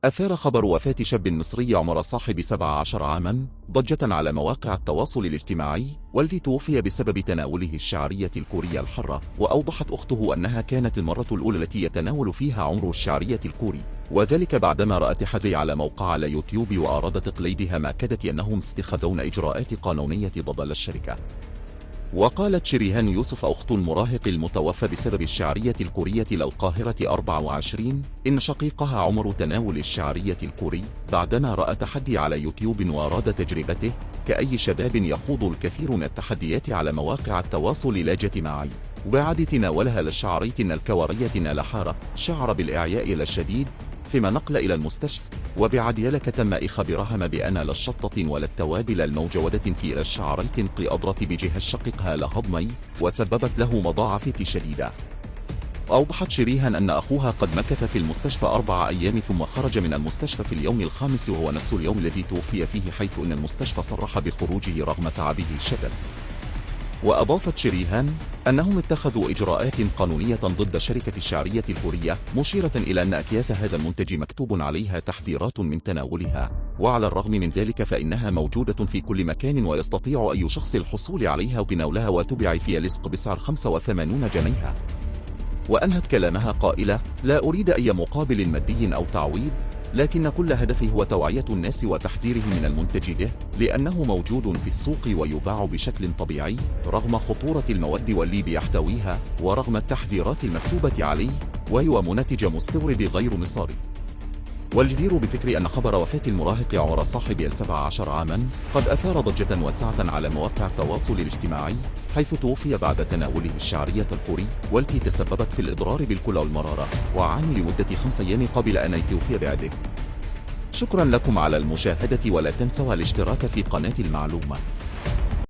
أثار خبر وفاة شاب مصري عمر صاحب 17 عاما ضجة على مواقع التواصل الاجتماعي، والذي توفي بسبب تناوله الشعرية الكورية الحرة. وأوضحت أخته أنها كانت المرة الأولى التي يتناول فيها عمر الشعرية الكوري، وذلك بعدما رأت حذي على موقع على يوتيوب وأرادت تقليدها، ما كادت أنهم اتخذون إجراءات قانونية ضد الشركة. وقالت شريهان يوسف أخت المراهق المتوفى بسبب الشعرية الكورية للقاهرة 24 إن شقيقها عمر تناول الشعرية الكوري بعدما رأى تحدي على يوتيوب وأراد تجربته. كأي شباب يخوض الكثير من التحديات على مواقع التواصل لاجت معي، وبعد تناولها للشعرية الكورية لحارة شعر بالإعياء الشديد، ثم نقل إلى المستشفى. وبعد ذلك تم إخبارها بأن لا الشطة ولا التوابل الموجودة في الشعرية أضرت بجهة شقيقها لهضمي، وسببت له مضاعفات شديدة. أوضحت شريهان أن أخوها قد مكث في المستشفى 4 أيام ثم خرج من المستشفى في اليوم الخامس، وهو نفس اليوم الذي توفي فيه، حيث أن المستشفى صرح بخروجه رغم تعبه الشديد. وأضافت شريهان أنهم اتخذوا إجراءات قانونية ضد شركة الشعرية الكورية، مشيرة إلى أن أكياس هذا المنتج مكتوب عليها تحذيرات من تناولها، وعلى الرغم من ذلك فإنها موجودة في كل مكان ويستطيع أي شخص الحصول عليها وبناولها، وتباع في لصق بسعر 85 جنيها. وأنهت كلامها قائلة: لا أريد أي مقابل مادي أو تعويض، لكن كل هدفي هو توعية الناس وتحذيرهم من المنتج به، لأنه موجود في السوق ويباع بشكل طبيعي رغم خطورة المواد واللي بيحتويها، ورغم التحذيرات المكتوبة عليه، وهو منتج مستورد غير مصري. والجدير بذكر أن خبر وفاة المراهق عمر صاحب 17 عاما قد أثار ضجة واسعة على مواقع التواصل الاجتماعي، حيث توفي بعد تناوله الشعرية الكوري، والتي تسببت في الإضرار بالكلى والمرارة، وعاني لمدة 5 أيام قبل أن يتوفي بعده. شكرا لكم على المشاهدة، ولا تنسوا الاشتراك في قناة المعلومة.